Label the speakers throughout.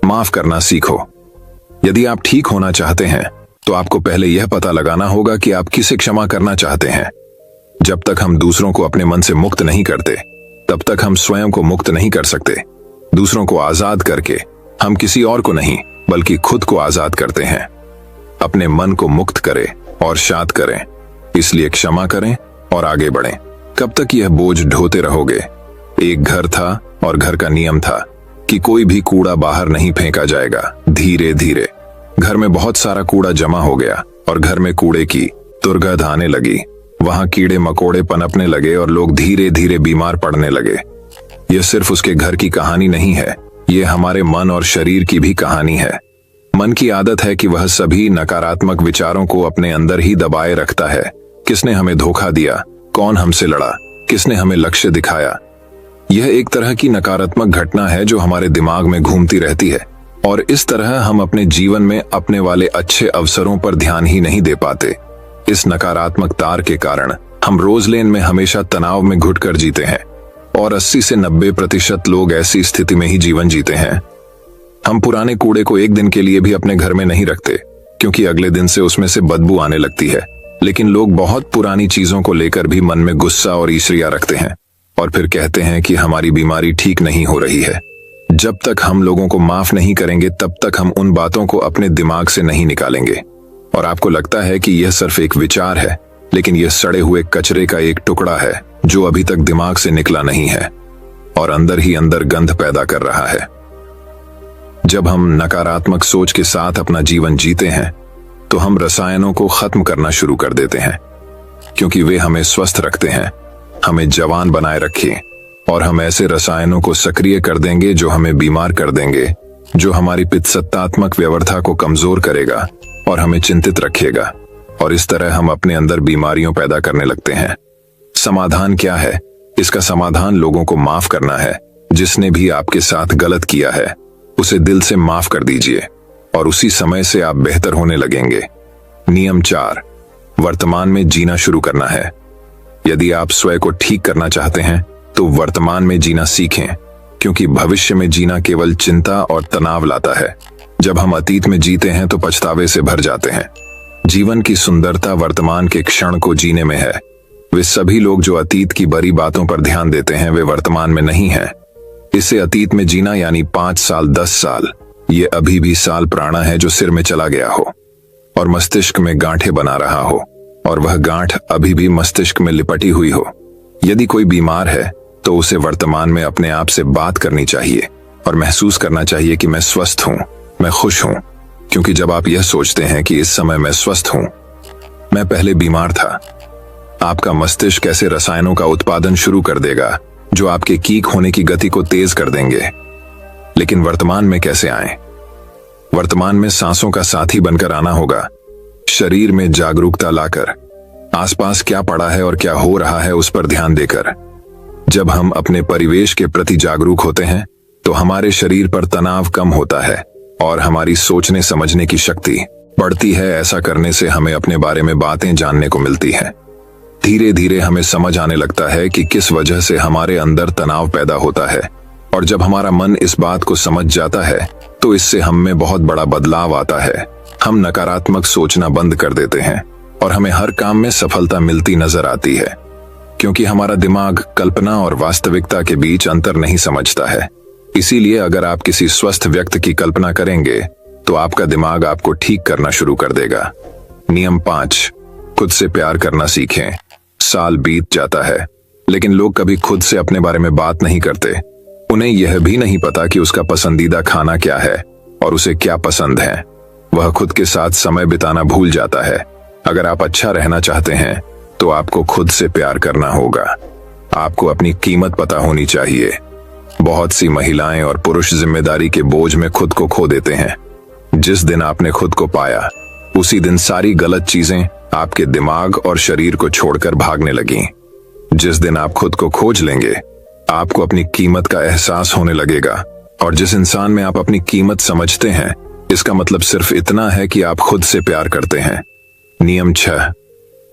Speaker 1: माफ करना सीखो। यदि आप ठीक होना चाहते हैं तो आपको पहले यह पता लगाना होगा कि आप किसे क्षमा करना चाहते हैं। जब तक हम दूसरों को अपने मन से मुक्त नहीं करते तब तक हम स्वयं को मुक्त नहीं कर सकते। दूसरों को आजाद करके हम किसी और को नहीं बल्कि खुद को आजाद करते हैं। अपने मन को मुक्त करें और शांत करें, इसलिए क्षमा करें और आगे बढ़ें। कब तक यह बोझ ढोते रहोगे? एक घर था और घर का नियम था कि कोई भी कूड़ा बाहर नहीं फेंका जाएगा। धीरे धीरे घर में बहुत सारा कूड़ा जमा हो गया और घर में कूड़े की दुर्गंध आने लगी। वहां कीड़े मकोड़े पनपने लगे और लोग धीरे धीरे बीमार पड़ने लगे। यह सिर्फ उसके घर की कहानी नहीं है, यह हमारे मन और शरीर की भी कहानी है। मन की आदत है कि वह सभी नकारात्मक विचारों को अपने अंदर ही दबाए रखता है। किसने हमें धोखा दिया, कौन हमसे लड़ा, किसने हमें लक्ष्य दिखाया। यह एक तरह की नकारात्मक घटना है जो हमारे दिमाग में घूमती रहती है और इस तरह हम अपने जीवन में अपने वाले अच्छे अवसरों पर ध्यान ही नहीं दे पाते। इस नकारात्मक तार के कारण हम रोज लेन में हमेशा तनाव में घुटकर जीते हैं और 80 से 90% लोग ऐसी स्थिति में ही जीवन जीते हैं। हम पुराने कूड़े को एक दिन के लिए भी अपने घर में नहीं रखते क्योंकि अगले दिन से उसमें से बदबू आने लगती है। लेकिन लोग बहुत पुरानी चीजों को लेकर भी मन में गुस्सा और ईर्ष्या रखते हैं और फिर कहते हैं कि हमारी बीमारी ठीक नहीं हो रही है। जब तक हम लोगों को माफ नहीं करेंगे तब तक हम उन बातों को अपने दिमाग से नहीं निकालेंगे। और आपको लगता है कि यह सिर्फ एक विचार है, लेकिन यह सड़े हुए कचरे का एक टुकड़ा है जो अभी तक दिमाग से निकला नहीं है और अंदर ही अंदर गंध पैदा कर रहा है। जब हम नकारात्मक सोच के साथ अपना जीवन जीते हैं तो हम रसायनों को खत्म करना शुरू कर देते हैं क्योंकि वे हमें स्वस्थ रखते हैं, हमें जवान बनाए रखें, और हम ऐसे रसायनों को सक्रिय कर देंगे जो हमें बीमार कर देंगे, जो हमारी पित्तसत्तात्मक व्यवस्था को कमजोर करेगा और हमें चिंतित रखेगा। और इस तरह हम अपने अंदर बीमारियों पैदा करने लगते हैं। समाधान क्या है? इसका समाधान लोगों को माफ करना है। जिसने भी आपके साथ गलत किया है उसे दिल से माफ कर दीजिए और उसी समय से आप बेहतर होने लगेंगे। नियम 4, वर्तमान में जीना शुरू करना है। यदि आप स्वयं को ठीक करना चाहते हैं तो वर्तमान में जीना सीखें, क्योंकि भविष्य में जीना केवल चिंता और तनाव लाता है। जब हम अतीत में जीते हैं तो पछतावे से भर जाते हैं। जीवन की सुंदरता वर्तमान के क्षण को जीने में है। वे सभी लोग जो अतीत की बड़ी बातों पर ध्यान देते हैं वे वर्तमान में नहीं हैं। इसे अतीत में जीना यानी 5 साल 10 साल, ये अभी भी साल पुराना है जो सिर में चला गया हो और मस्तिष्क में गांठें बना रहा हो और वह गांठ अभी भी मस्तिष्क में लिपटी हुई हो। यदि कोई बीमार है तो उसे वर्तमान में अपने आप से बात करनी चाहिए और महसूस करना चाहिए कि मैं स्वस्थ हूं, मैं खुश हूं, क्योंकि जब आप यह सोचते हैं कि इस समय मैं स्वस्थ हूं, मैं पहले बीमार था, आपका मस्तिष्क ऐसे रसायनों का उत्पादन शुरू कर देगा जो आपके ठीक होने की गति को तेज कर देंगे। लेकिन वर्तमान में कैसे आएं? वर्तमान में सांसों का साथी बनकर आना होगा, शरीर में जागरूकता लाकर, आसपास क्या पड़ा है और क्या हो रहा है उस पर ध्यान देकर। जब हम अपने परिवेश के प्रति जागरूक होते हैं तो हमारे शरीर पर तनाव कम होता है और हमारी सोचने समझने की शक्ति बढ़ती है। ऐसा करने से हमें अपने बारे में बातें जानने को मिलती है। धीरे धीरे हमें समझ आने लगता है कि किस वजह से हमारे अंदर तनाव पैदा होता है, और जब हमारा मन इस बात को समझ जाता है तो इससे हम में बहुत बड़ा बदलाव आता है। हम नकारात्मक सोचना बंद कर देते हैं और हमें हर काम में सफलता मिलती नजर आती है, क्योंकि हमारा दिमाग कल्पना और वास्तविकता के बीच अंतर नहीं समझता है। इसीलिए अगर आप किसी स्वस्थ व्यक्ति की कल्पना करेंगे तो आपका दिमाग आपको ठीक करना शुरू कर देगा। नियम 5, खुद से प्यार करना सीखें। साल बीत जाता है लेकिन लोग कभी खुद से अपने बारे में बात नहीं करते। उन्हें यह भी नहीं पता कि उसका पसंदीदा खाना क्या है और उसे क्या पसंद है। वह खुद के साथ समय बिताना भूल जाता है। अगर आप अच्छा रहना चाहते हैं तो आपको खुद से प्यार करना होगा। आपको अपनी कीमत पता होनी चाहिए। बहुत सी महिलाएं और पुरुष जिम्मेदारी के बोझ में खुद को खो देते हैं। जिस दिन आपने खुद को पाया उसी दिन सारी गलत चीजें आपके दिमाग और शरीर को छोड़कर भागने लगीं। जिस दिन आप खुद को खोज लेंगे आपको अपनी कीमत का एहसास होने लगेगा, और जिस इंसान में आप अपनी कीमत समझते हैं इसका मतलब सिर्फ इतना है कि आप खुद से प्यार करते हैं। नियम 6,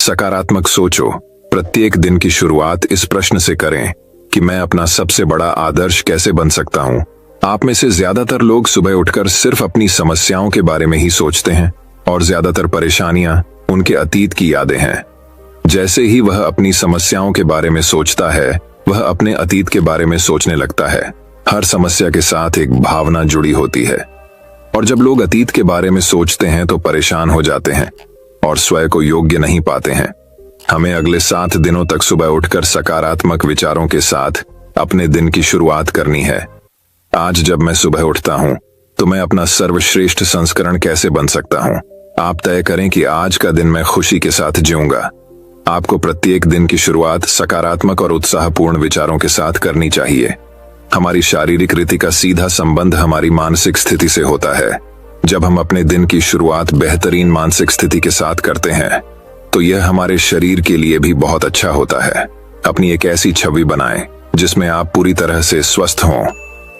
Speaker 1: सकारात्मक सोचो। प्रत्येक दिन की शुरुआत इस प्रश्न से करें कि मैं अपना सबसे बड़ा आदर्श कैसे बन सकता हूं। आप में से ज्यादातर लोग सुबह उठकर सिर्फ अपनी समस्याओं के बारे में ही सोचते हैं और ज्यादातर परेशानियां उनके अतीत की यादें हैं। जैसे ही वह अपनी समस्याओं के बारे में सोचता है, वह अपने अतीत के बारे में सोचने लगता है। हर समस्या के साथ एक भावना जुड़ी होती है और जब लोग अतीत के बारे में सोचते हैं तो परेशान हो जाते हैं और स्वयं को योग्य नहीं पाते हैं। हमें अगले 7 दिनों तक सुबह उठकर सकारात्मक विचारों के साथ अपने दिन की शुरुआत करनी है। आज जब मैं सुबह उठता हूं तो मैं अपना सर्वश्रेष्ठ संस्करण कैसे बन सकता हूं? आप तय करें कि आज का दिन मैं खुशी के साथ जीऊंगा। आपको प्रत्येक दिन की शुरुआत सकारात्मक और उत्साहपूर्ण विचारों के साथ करनी चाहिए। हमारी शारीरिक रीति का सीधा संबंध हमारी मानसिक स्थिति से होता है। जब हम अपने दिन की शुरुआत बेहतरीन मानसिक स्थिति के साथ करते हैं तो यह हमारे शरीर के लिए भी बहुत अच्छा होता है। अपनी एक ऐसी छवि बनाएं जिसमें आप पूरी तरह से स्वस्थ हों।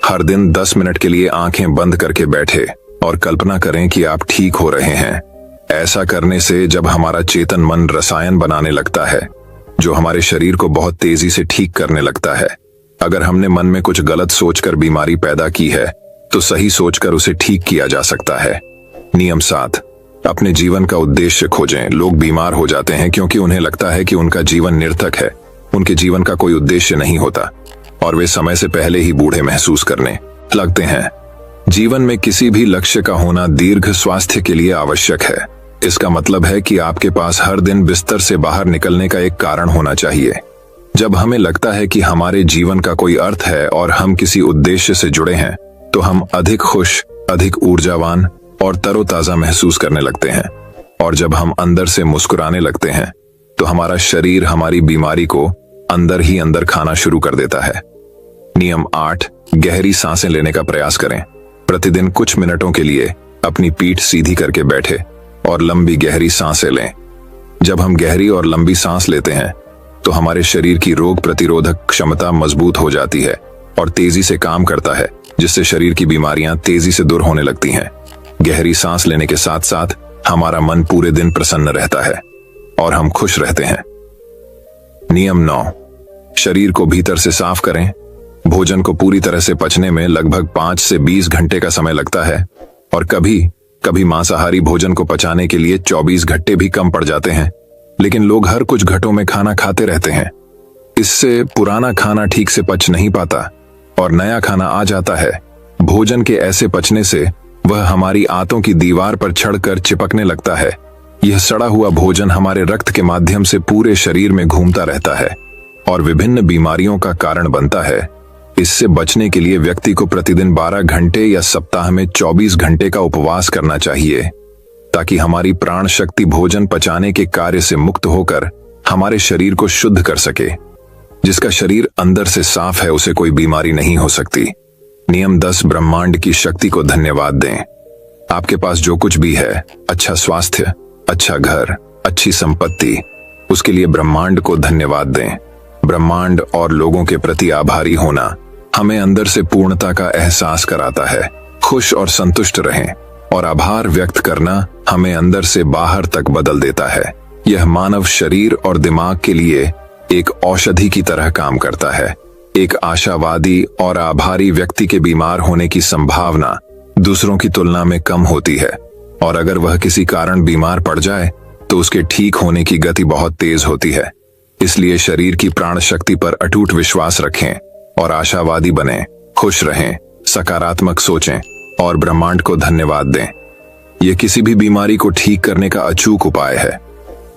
Speaker 1: हर दिन 10 मिनट के लिए आंखें बंद करके बैठे और कल्पना करें कि आप ठीक हो रहे हैं। ऐसा करने से जब हमारा चेतन मन रसायन बनाने लगता है जो हमारे शरीर को बहुत तेजी से ठीक करने लगता है। अगर हमने मन में कुछ गलत सोचकर बीमारी पैदा की है तो सही सोचकर उसे ठीक किया जा सकता है। नियम 7, अपने जीवन का उद्देश्य खोजें। लोग बीमार हो जाते हैं क्योंकि उन्हें लगता है कि उनका जीवन निरर्थक है, उनके जीवन का कोई उद्देश्य नहीं होता और वे समय से पहले ही बूढ़े महसूस करने लगते हैं। जीवन में किसी भी लक्ष्य का होना दीर्घ स्वास्थ्य के लिए आवश्यक है। इसका मतलब है कि आपके पास हर दिन बिस्तर से बाहर निकलने का एक कारण होना चाहिए। जब हमें लगता है कि हमारे जीवन का कोई अर्थ है और हम किसी उद्देश्य से जुड़े हैं तो हम अधिक खुश, अधिक ऊर्जावान और तरोताजा महसूस करने लगते हैं। और जब हम अंदर से मुस्कुराने लगते हैं तो हमारा शरीर हमारी बीमारी को अंदर ही अंदर खाना शुरू कर देता है। नियम 8, गहरी सांसें लेने का प्रयास करें। प्रतिदिन कुछ मिनटों के लिए अपनी पीठ सीधी करके बैठे और लंबी गहरी सांसें लें। जब हम गहरी और लंबी सांस लेते हैं तो हमारे शरीर की रोग प्रतिरोधक क्षमता मजबूत हो जाती है और तेजी से काम करता है, जिससे शरीर की बीमारियां तेजी से दूर होने लगती हैं। गहरी सांस लेने के साथ साथ हमारा मन पूरे दिन प्रसन्न रहता है और हम खुश रहते हैं। नियम 9, शरीर को भीतर से साफ करें। भोजन को पूरी तरह से पचने में लगभग 5 से 20 घंटे का समय लगता है और कभी कभी मांसाहारी भोजन को पचाने के लिए 24 घंटे भी कम पड़ जाते हैं। लेकिन लोग हर कुछ घंटों में खाना खाते रहते हैं। इससे पुराना खाना ठीक से पच नहीं पाता और नया खाना आ जाता है। भोजन के ऐसे पचने से वह हमारी आंतों की दीवार पर चढ़कर चिपकने लगता है। यह सड़ा हुआ भोजन हमारे रक्त के माध्यम से पूरे शरीर में घूमता रहता है और विभिन्न बीमारियों का कारण बनता है। इससे बचने के लिए व्यक्ति को प्रतिदिन 12 घंटे या सप्ताह में 24 घंटे का उपवास करना चाहिए ताकि हमारी प्राण शक्ति भोजन पचाने के कार्य से मुक्त होकर हमारे शरीर को शुद्ध कर सके। जिसका शरीर अंदर से साफ है उसे कोई बीमारी नहीं हो सकती। नियम 10, ब्रह्मांड की शक्ति को धन्यवाद दें। आपके पास जो कुछ भी है, अच्छा स्वास्थ्य, अच्छा घर, अच्छी संपत्ति, उसके लिए ब्रह्मांड को धन्यवाद दें। ब्रह्मांड और लोगों के प्रति आभारी होना हमें अंदर से पूर्णता का एहसास कराता है। खुश और संतुष्ट रहें और आभार व्यक्त करना हमें अंदर से बाहर तक बदल देता है। यह मानव शरीर और दिमाग के लिए एक औषधि की तरह काम करता है। एक आशावादी और आभारी व्यक्ति के बीमार होने की संभावना दूसरों की तुलना में कम होती है और अगर वह किसी कारण बीमार पड़ जाए तो उसके ठीक होने की गति बहुत तेज होती है। इसलिए शरीर की प्राण शक्ति पर अटूट विश्वास रखें और आशावादी बनें। खुश रहें, सकारात्मक सोचें और ब्रह्मांड को धन्यवाद दें। यह किसी भी बीमारी को ठीक करने का अचूक उपाय है।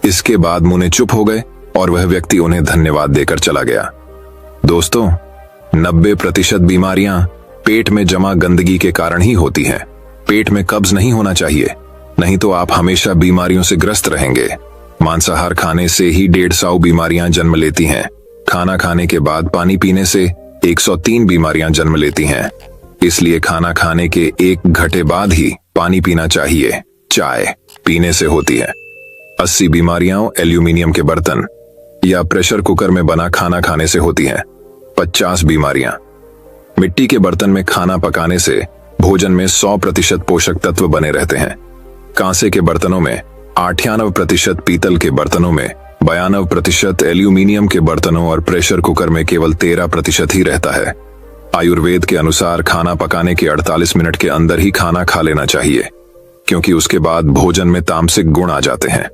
Speaker 1: इसके बाद मुने चुप हो गए और वह व्यक्ति उन्हें धन्यवाद देकर चला गया। दोस्तों, 90% बीमारियां पेट में जमा गंदगी के कारण ही होती हैं। पेट में कब्ज नहीं होना चाहिए, नहीं तो आप हमेशा बीमारियों से ग्रस्त रहेंगे। मांसाहार खाने से ही 150 बीमारियां जन्म लेती हैं। खाना खाने के बाद पानी पीने से 103 बीमारियां जन्म लेती हैं। इसलिए खाना खाने के 1 घंटे बाद ही पानी पीना चाहिए। चाय पीने से होती है। 80 बीमारियां एल्यूमिनियम के बर्तन या प्रेशर कुकर में बना खाना खाने से होती हैं। 50 बीमारियां मिट्टी के बर्तन में खाना पकाने से भोजन में 100% पोषक तत्व बने रहते हैं। कांसे के बर्तनों में 98%, पीतल के बर्तनों में 92%, एल्यूमिनियम के बर्तनों और प्रेशर कुकर में केवल 13% ही रहता है। आयुर्वेद के अनुसार खाना पकाने के 48 मिनट के अंदर ही खाना खा लेना चाहिए, क्योंकि उसके बाद भोजन में तामसिक गुण आ जाते हैं।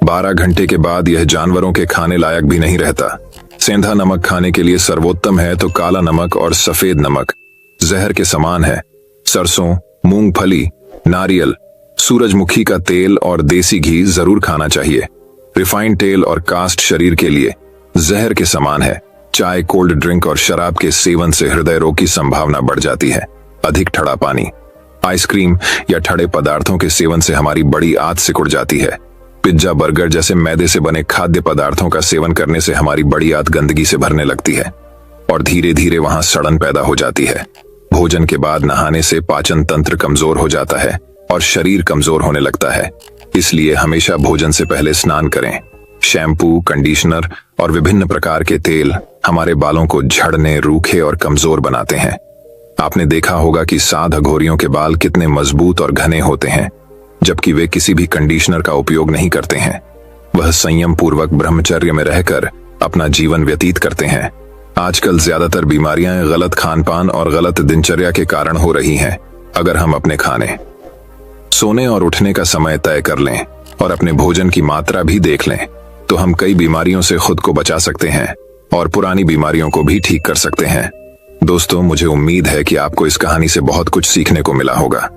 Speaker 1: 12 घंटे के बाद यह जानवरों के खाने लायक भी नहीं रहता। सेंधा नमक खाने के लिए सर्वोत्तम है तो काला नमक और सफेद नमक जहर के समान है। सरसों, मूंगफली, नारियल, सूरजमुखी का तेल और देसी घी जरूर खाना चाहिए। रिफाइंड तेल और कास्ट शरीर के लिए जहर के समान है। चाय, कोल्ड ड्रिंक और शराब के सेवन से हृदय रोग की संभावना बढ़ जाती है। अधिक ठंडा पानी, आइसक्रीम या ठंडे पदार्थों के सेवन से हमारी बड़ी आंत सिकुड़ जाती है। पिज्जा, बर्गर जैसे मैदे से बने खाद्य पदार्थों का सेवन करने से हमारी बड़ी आंत गंदगी से भरने लगती है और धीरे धीरे वहां सड़न पैदा हो जाती है। भोजन के बाद नहाने से पाचन तंत्र कमजोर हो जाता है और शरीर कमजोर होने लगता है। इसलिए हमेशा भोजन से पहले स्नान करें। शैम्पू, कंडीशनर और विभिन्न प्रकार के तेल हमारे बालों को झड़ने, रूखे और कमजोर बनाते हैं। आपने देखा होगा कि साध अघोरियों के बाल कितने मजबूत और घने होते हैं, जबकि वे किसी भी कंडीशनर का उपयोग नहीं करते हैं। वह संयम पूर्वक ब्रह्मचर्य में रहकर अपना जीवन व्यतीत करते हैं। आजकल ज्यादातर बीमारियां गलत खानपान और गलत दिनचर्या के कारण हो रही हैं। अगर हम अपने खाने, सोने और उठने का समय तय कर लें और अपने भोजन की मात्रा भी देख लें, तो हम कई बीमारियों से खुद को बचा सकते हैं और पुरानी बीमारियों को भी ठीक कर सकते हैं। दोस्तों, मुझे उम्मीद है कि आपको इस कहानी से बहुत कुछ सीखने को मिला होगा।